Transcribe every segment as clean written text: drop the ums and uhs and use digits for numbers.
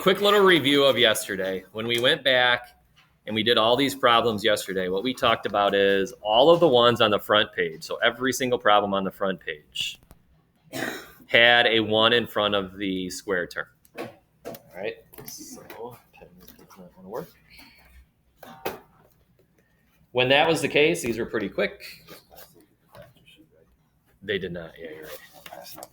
quick little review of yesterday. When we went back and we did all these problems yesterday, what we talked about is all of the ones on the front page. So every single problem on the front page had a 1 in front of the square term. All right. So pen does not want to work. When that was the case, these were pretty quick. They did not. Yeah, you're right.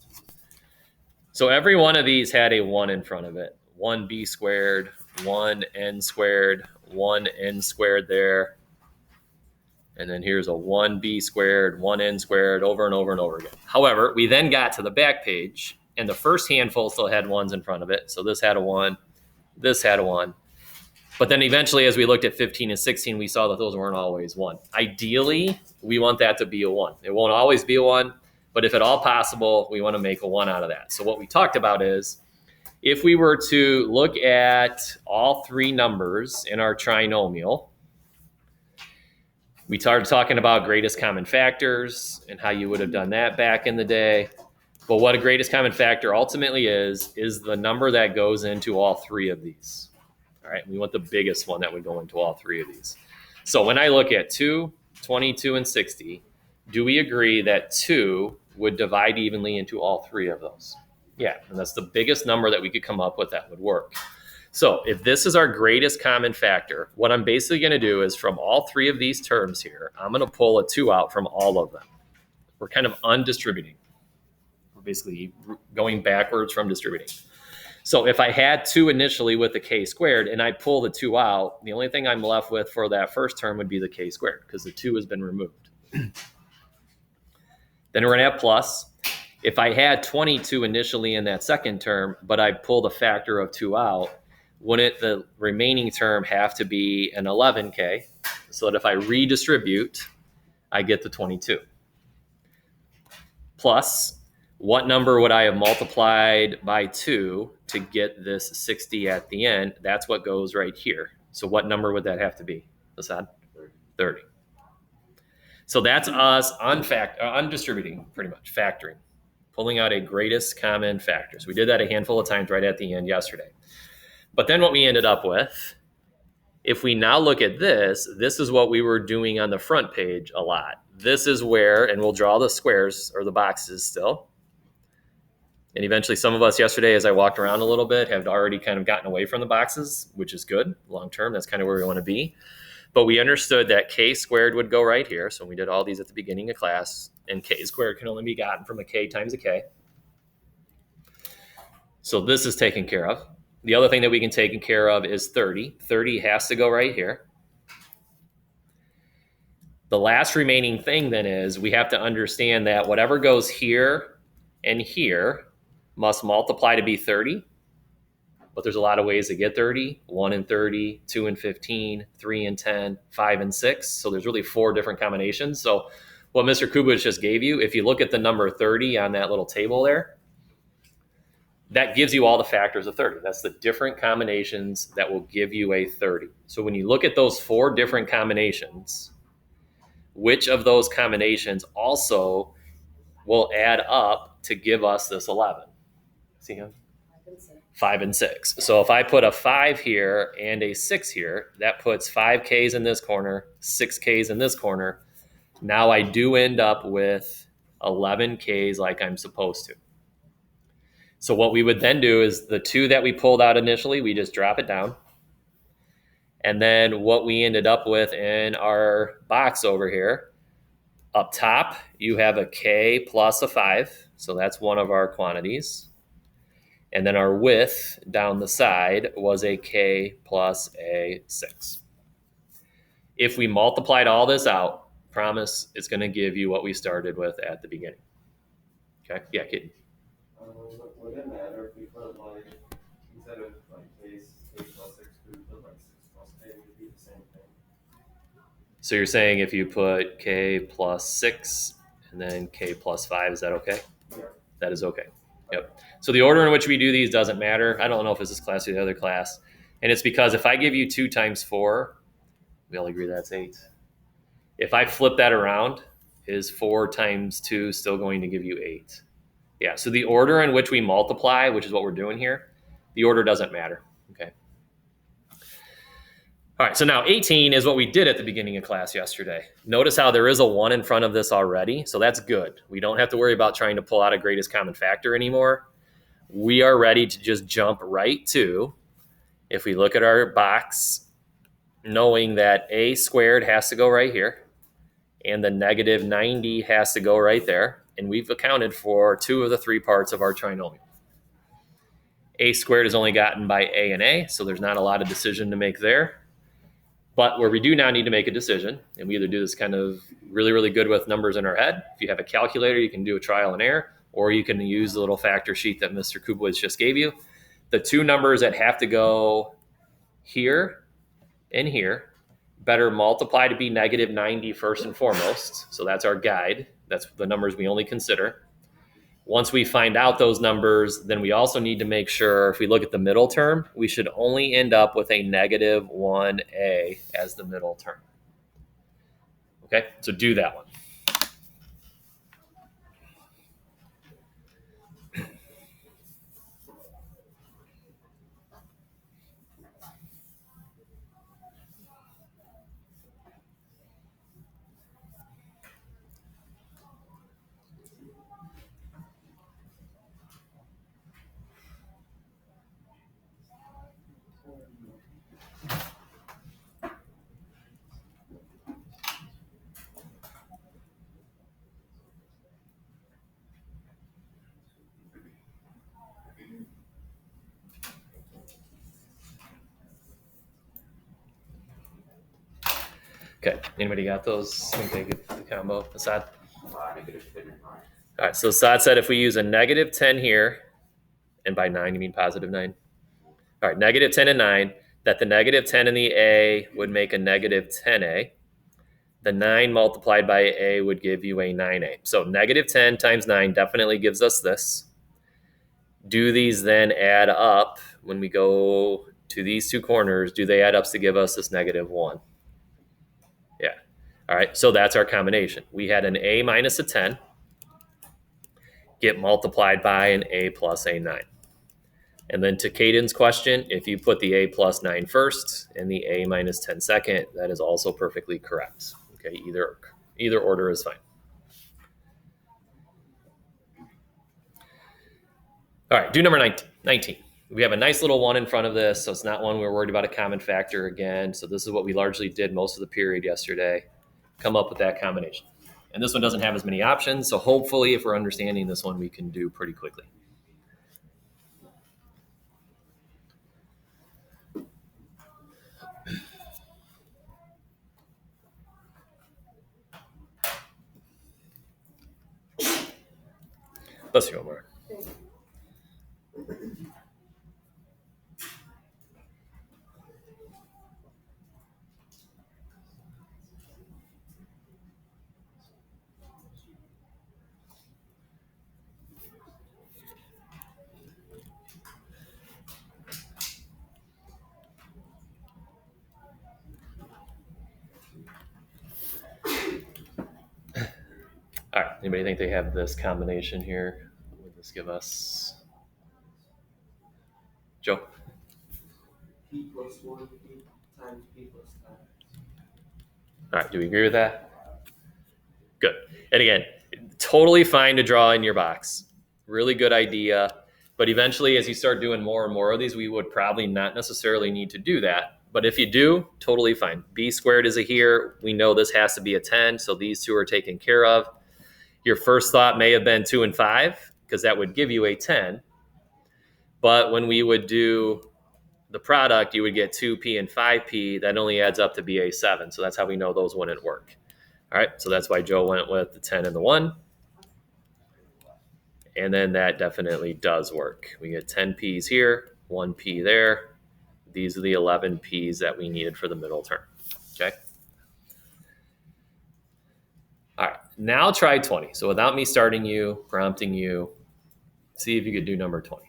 So every one of these had a 1 in front of it. 1b squared, 1n squared, 1n squared there. And then here's a 1b squared, 1n squared, over and over and over again. However, we then got to the back page, and the first handful still had 1s in front of it. So this had a 1, this had a 1. But then eventually, as we looked at 15 and 16, we saw that those weren't always 1. Ideally, we want that to be a 1. It won't always be a 1, but if at all possible, we want to make a 1 out of that. So what we talked about is, if we were to look at all three numbers in our trinomial, we started talking about greatest common factors and how you would have done that back in the day. But what a greatest common factor ultimately is the number that goes into all three of these. All right, we want the biggest one that would go into all three of these. So when I look at 2, 22, and 60, do we agree that 2 would divide evenly into all three of those? Yeah, and that's the biggest number that we could come up with that would work. So if this is our greatest common factor, what I'm basically going to do is from all three of these terms here, I'm going to pull a 2 out from all of them. We're kind of undistributing. We're basically going backwards from distributing. So if I had 2 initially with the k squared and I pull the 2 out, the only thing I'm left with for that first term would be the k squared because the 2 has been removed. Then we're going to have plus. If I had 22 initially in that second term, but I pulled a factor of 2 out, wouldn't the remaining term have to be an 11k? So that if I redistribute, I get the 22. Plus, what number would I have multiplied by 2 to get this 60 at the end? That's what goes right here. So what number would that have to be, Assad? 30. So that's us undistributing, pretty much, factoring, pulling out a greatest common factor. So we did that a handful of times right at the end yesterday. But then what we ended up with, if we now look at this is what we were doing on the front page a lot. This is where, and we'll draw the squares or the boxes still. And eventually some of us yesterday, as I walked around a little bit, have already kind of gotten away from the boxes, which is good long term. That's kind of where we want to be. But we understood that k squared would go right here. So we did all these at the beginning of class, and k squared can only be gotten from a k times a k. So this is taken care of. The other thing that we can take care of is 30. 30 has to go right here. The last remaining thing then is we have to understand that whatever goes here and here must multiply to be 30. But there's a lot of ways to get 30. 1 and 30, 2 and 15, 3 and 10, 5 and 6. So there's really 4 different combinations. So what Mr. Kubich just gave you, if you look at the number 30 on that little table there, that gives you all the factors of 30. That's the different combinations that will give you a 30. So when you look at those 4 different combinations, which of those combinations also will add up to give us this 11? See him? 5 and 6. So if I put a 5 here and a 6 here, that puts 5 Ks in this corner, 6 Ks in this corner. Now I do end up with 11 Ks like I'm supposed to. So what we would then do is the 2 that we pulled out initially, we just drop it down. And then what we ended up with in our box over here, up top, you have a K plus a 5. So that's one of our quantities. And then our width down the side was a K plus a 6. If we multiplied all this out, promise it's going to give you what we started with at the beginning. Okay? Yeah, Katie. Would it matter if we put like, instead of like k plus 6, we put like 6 plus k would be the same thing? So you're saying if you put k plus 6 and then k plus 5, is that okay? Yeah. That is okay. Yep. So the order in which we do these doesn't matter. I don't know if it's this class or the other class. And it's because if I give you 2 times 4, we all agree that's 8. If I flip that around, is 4 times 2 still going to give you 8? Yeah, so the order in which we multiply, which is what we're doing here, the order doesn't matter. Okay. All right, so now 18 is what we did at the beginning of class yesterday. Notice how there is a 1 in front of this already, so that's good. We don't have to worry about trying to pull out a greatest common factor anymore. We are ready to just jump right to, if we look at our box, knowing that a squared has to go right here, and the negative 90 has to go right there, and we've accounted for 2 of the 3 parts of our trinomial. A squared is only gotten by a and a, so there's not a lot of decision to make there. But where we do now need to make a decision, and we either do this kind of really, really good with numbers in our head. If you have a calculator, you can do a trial and error, or you can use the little factor sheet that Mr. Kubowitz just gave you. The 2 numbers that have to go here and here better multiply to be negative 90 first and foremost. So that's our guide. That's the numbers we only consider. Once we find out those numbers, then we also need to make sure, if we look at the middle term, we should only end up with a negative 1a as the middle term. Okay, so do that one. Okay, anybody got those? I think they get the combo. Assad? All right, so Assad said if we use a negative 10 here, and by 9 you mean positive 9. All right, negative 10 and 9, that the negative 10 in the a would make a negative 10a. The 9 multiplied by a would give you a 9a. So negative 10 times 9 definitely gives us this. Do these then add up when we go to these 2 corners? Do they add up to give us this negative 1? Yeah. All right, so that's our combination. We had an a minus a 10 get multiplied by an a plus a 9. And then to Caden's question, if you put the a plus 9 first and the a minus 10 second, that is also perfectly correct. Okay, either order is fine. All right, do number 19. We have a nice little 1 in front of this, so it's not one we're worried about a common factor again. So this is what we largely did most of the period yesterday. Come up with that combination. And this one doesn't have as many options, so hopefully if we're understanding this one, we can do pretty quickly. Bless you, Omar. All right, anybody think they have this combination here? What would this give us? Joe? P plus 1 P times P plus 9. All right, do we agree with that? Good. And again, totally fine to draw in your box. Really good idea. But eventually, as you start doing more and more of these, we would probably not necessarily need to do that. But if you do, totally fine. B squared is a here. We know this has to be a 10, so these 2 are taken care of. Your first thought may have been 2 and 5, because that would give you a 10. But when we would do the product, you would get 2p and 5p. That only adds up to be a 7. So that's how we know those wouldn't work. All right, so that's why Joe went with the 10 and the 1. And then that definitely does work. We get 10 p's here, 1 p there. These are the 11 p's that we needed for the middle term. Okay. All right, now try 20. So without me starting you, prompting you, see if you could do number 20.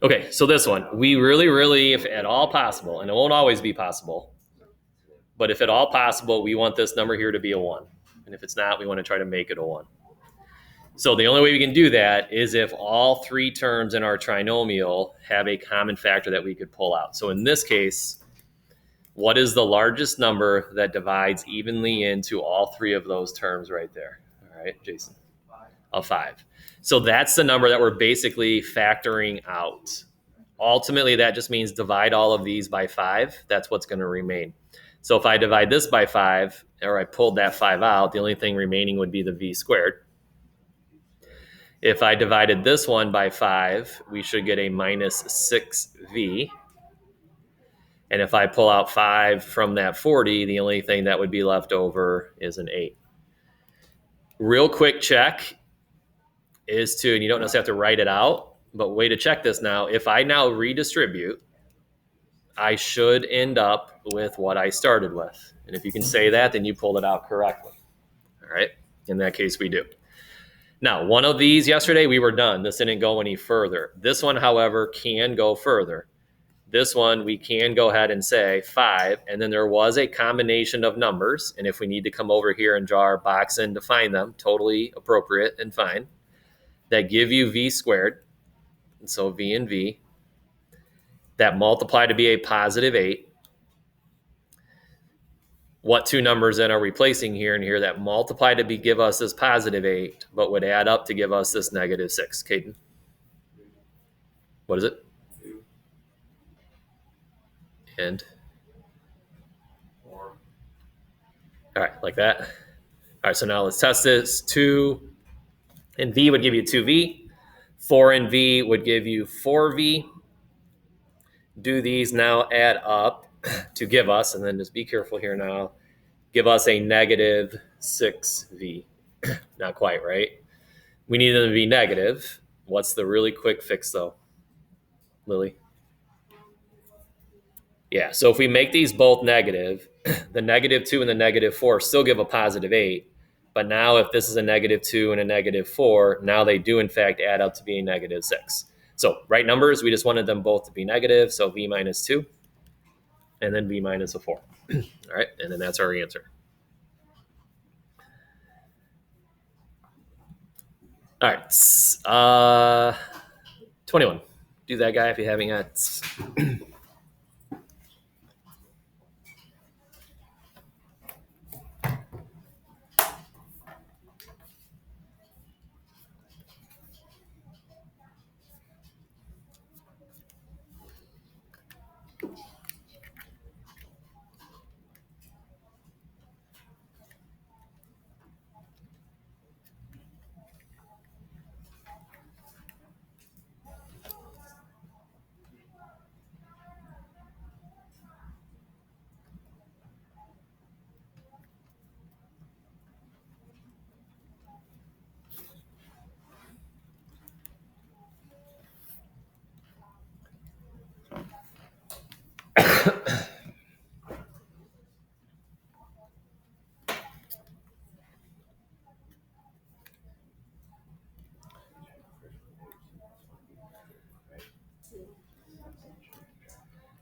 Okay, so this one, we really, if at all possible, and it won't always be possible, but if at all possible, we want this number here to be a 1. And if it's not, we want to try to make it a 1. So the only way we can do that is if all 3 terms in our trinomial have a common factor that we could pull out. So in this case, what is the largest number that divides evenly into all 3 of those terms right there? All right, Jason. A 5. So that's the number that we're basically factoring out. Ultimately, that just means divide all of these by 5. That's what's going to remain. So if I divide this by 5, or I pulled that 5 out, the only thing remaining would be the v squared. If I divided this one by 5, we should get a minus 6v. And if I pull out 5 from that 40, the only thing that would be left over is an 8. Real quick check is to, and you don't necessarily have to write it out, but way to check this now, if I now redistribute, I should end up with what I started with. And if you can say that, then you pulled it out correctly. All right. In that case, we do. Now, one of these yesterday, we were done. This didn't go any further. This one, however, can go further. This one, we can go ahead and say 5, and then there was a combination of numbers. And if we need to come over here and draw our box in to find them, totally appropriate and fine, that give you v squared. And so v and v, that multiply to be a positive 8. What 2 numbers then are we placing here and here that multiply to give us this positive 8, but would add up to give us this negative 6? Caden? What is it? 2. And? 4. All right, like that. All right, so now let's test this. 2 and v would give you 2v. 4 and v would give you 4v. Do these now add up to give us, and then just be careful here now, give us a negative 6v. Not quite, right? We need them to be negative. What's the really quick fix, though, Lily? Yeah, so if we make these both negative, the negative 2 and the negative 4 still give a positive 8. But now if this is a negative 2 and a negative 4, now they do, in fact, add up to be a negative 6. So right numbers, we just wanted them both to be negative. So v minus 2 and then v minus a 4. All right, and then that's our answer. All right, 21. Do that, guy, if you haven't yet.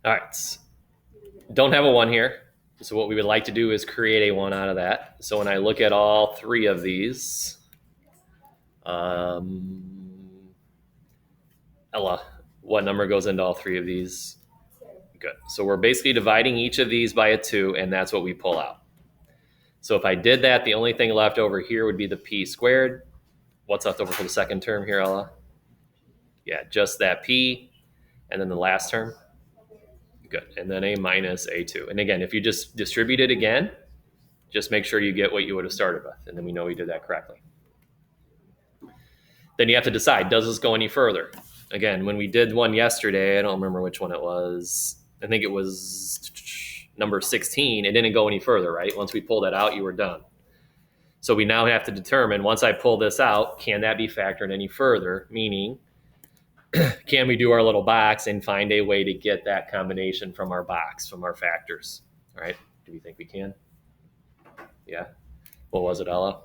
All right. Don't have a 1 here. So what we would like to do is create a 1 out of that. So when I look at all 3 of these, Ella, what number goes into all three of these? Good. So we're basically dividing each of these by a 2, and that's what we pull out. So if I did that, the only thing left over here would be the p squared. What's left over for the second term here, Ella? Yeah, just that p. And then the last term? Good. And then a minus a2. And again, if you just distribute it again, just make sure you get what you would have started with. And then we know we did that correctly. Then you have to decide, does this go any further? Again, when we did one yesterday, I don't remember which one it was. I think it was number 16. It didn't go any further, right? Once we pulled that out, you were done. So we now have to determine, once I pull this out, can that be factored any further? Meaning, can we do our little box and find a way to get that combination from our box, from our factors? All right. Do we think we can? Yeah. What was it, Ella?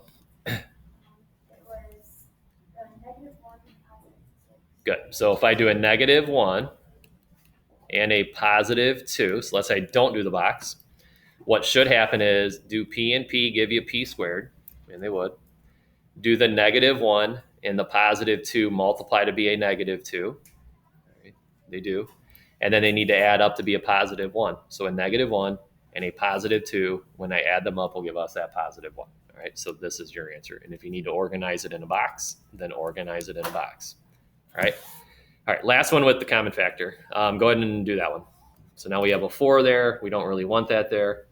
Good. So if I do a -1 and a +2, so let's say I don't do the box, what should happen is do p and p give you p squared, and they would. Do the -1 and the +2 multiply to be a -2. Right? They do. And then they need to add up to be a +1. So a -1 and a +2, when I add them up, will give us that +1. All right. So this is your answer. And if you need to organize it in a box, then organize it in a box. All right. All right, last one with the common factor. Go ahead and do that one. So now we have a 4 there. We don't really want that there.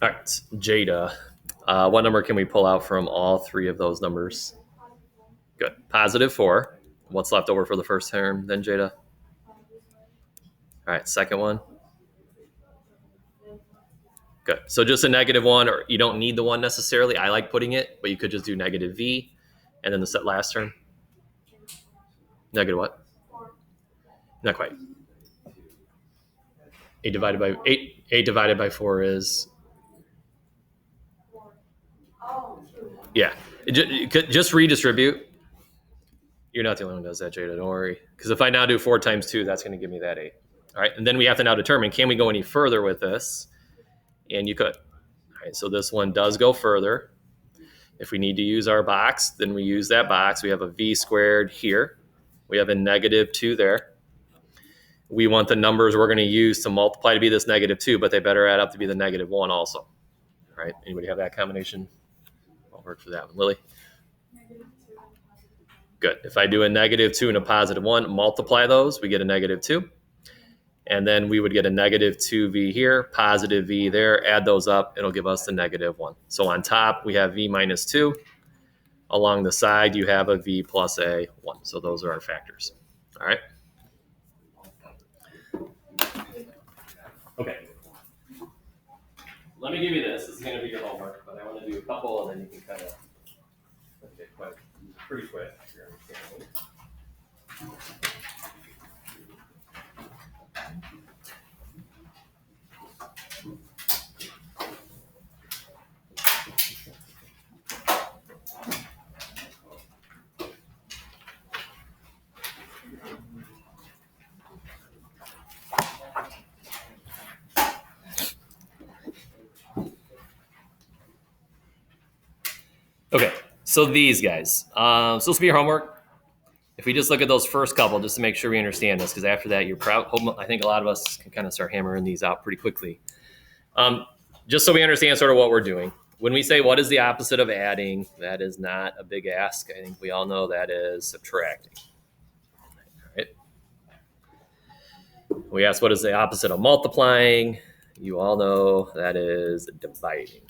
All right, Jada. What number can we pull out from all three of those numbers? Good. +4. What's left over for the first term then, Jada? All right, second one. Good. So just a -1, or you don't need the 1 necessarily. I like putting it, but you could just do -v. And then the last term? Negative what? Not quite. 8 divided by 4 is, yeah. Just redistribute. You're not the only one who does that, Jada. Don't worry. Because if I now do 4 times 2, that's going to give me that 8. All right. And then we have to now determine, can we go any further with this? And you could. All right. So this one does go further. If we need to use our box, then we use that box. We have a v squared here. We have a -2 there. We want the numbers we're going to use to multiply to be this -2, but they better add up to be the -1 also. All right. Anybody have that combination? I'll work for that one. Lily? Good. If I do a -2 and a +1, multiply those, we get a -2. And then we would get a -2v here, positive v there, add those up, it'll give us the -1. So on top, we have v minus 2. Along the side, you have a v plus a 1. So those are our factors. All right. Okay. Let me give you this. This is going to be your homework, but I want to do a couple, and then you can kind of okay, pretty quick. Okay, so these guys. So this will be your homework. If we just look at those first couple, just to make sure we understand this, because after that, you're proud. I think a lot of us can kind of start hammering these out pretty quickly. Just so we understand sort of what we're doing. When we say what is the opposite of adding, that is not a big ask. I think we all know that is subtracting. All right. We ask what is the opposite of multiplying. You all know that is dividing.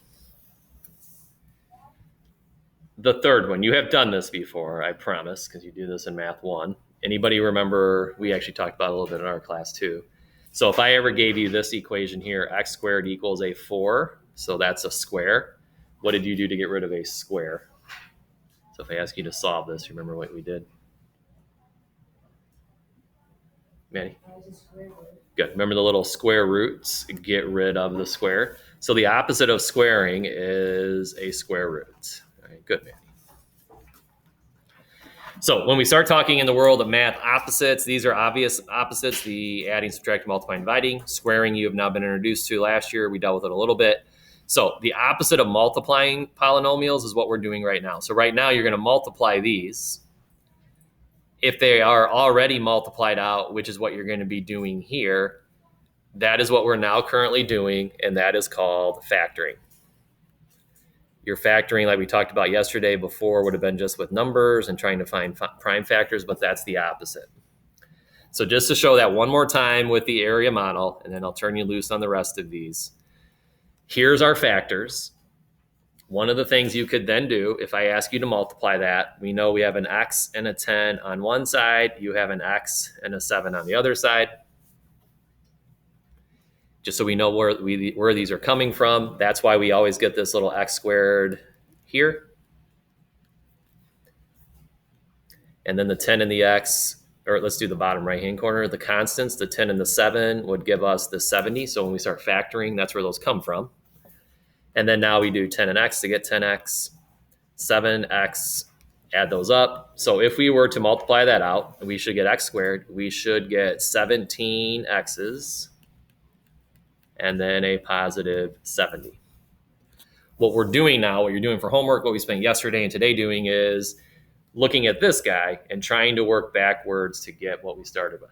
The third one, you have done this before, I promise, because you do this in Math 1. Anybody remember, we actually talked about it a little bit in our class too. So if I ever gave you this equation here, x squared equals a 4, so that's a square. What did you do to get rid of a square? So if I ask you to solve this, remember what we did? Manny? Good. Remember the little square roots? Get rid of the square. So the opposite of squaring is a square root. All right, good, Manny. So when we start talking in the world of math opposites, these are obvious opposites, the adding, subtracting, multiplying, dividing. Squaring you have now been introduced to last year. We dealt with it a little bit. So the opposite of multiplying polynomials is what we're doing right now. So right now you're going to multiply these. If they are already multiplied out, which is what you're going to be doing here, that is what we're now currently doing, and that is called factoring. Your factoring, like we talked about yesterday before, would have been just with numbers and trying to find prime factors, but that's the opposite. So just to show that one more time with the area model, and then I'll turn you loose on the rest of these. Here's our factors. One of the things you could then do, if I ask you to multiply that, we know we have an x and a 10 on one side, you have an x and a 7 on the other side. Just so we know where these are coming from. That's why we always get this little x squared here. And then the 10 and the x, or let's do the bottom right-hand corner, the constants, the 10 and the 7 would give us the 70. So when we start factoring, that's where those come from. And then now we do 10 and x to get 10x, 7x, add those up. So if we were to multiply that out, we should get x squared. We should get 17 x's and then a positive 70. What we're doing now, what you're doing for homework, what we spent yesterday and today doing is looking at this guy and trying to work backwards to get what we started with.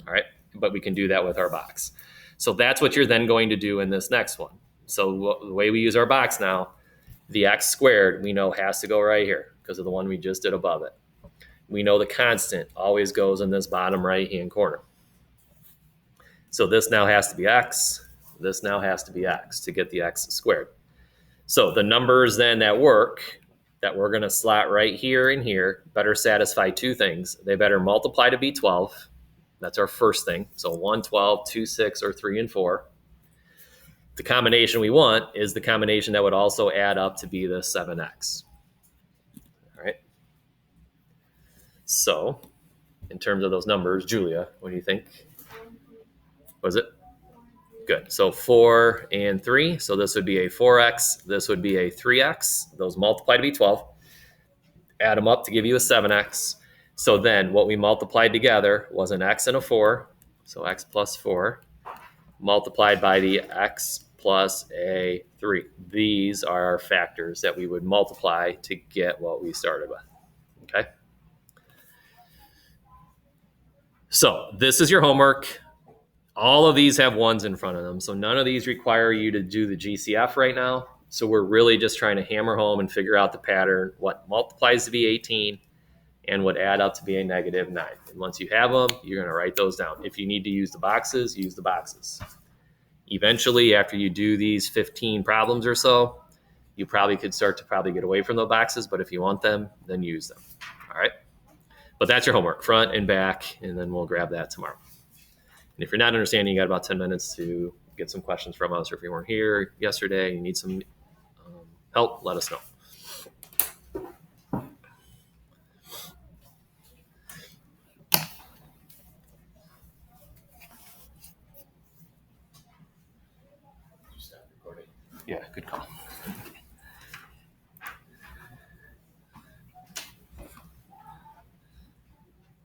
All right, but we can do that with our box. So that's what you're then going to do in this next one. So the way we use our box now, the x squared we know has to go right here because of the one we just did above it. We know the constant always goes in this bottom right-hand corner. So this now has to be x, this now has to be x to get the x squared. So the numbers then that work, that we're going to slot right here and here, better satisfy two things. They better multiply to be 12. That's our first thing. So 1, 12, 2, 6, or 3 and 4. The combination we want is the combination that would also add up to be the 7x. All right. So in terms of those numbers, Julia, what do you think? Was it? Good. So 4 and 3. So this would be a 4x. This would be a 3x. Those multiply to be 12. Add them up to give you a 7x. So then what we multiplied together was an x and a 4. So x plus 4 multiplied by the x plus a 3. These are our factors that we would multiply to get what we started with. Okay? So this is your homework. All of these have ones in front of them. So none of these require you to do the GCF right now. So we're really just trying to hammer home and figure out the pattern, what multiplies to be 18 and would add up to be a negative 9. And once you have them, you're going to write those down. If you need to use the boxes, use the boxes. Eventually, after you do these 15 problems or so, you probably could start to get away from the boxes. But if you want them, then use them. All right. But that's your homework, front and back, and then we'll grab that tomorrow. And if you're not understanding, you got about 10 minutes to get some questions from us. Or if you weren't here yesterday, you need some help, let us know. Yeah, good call.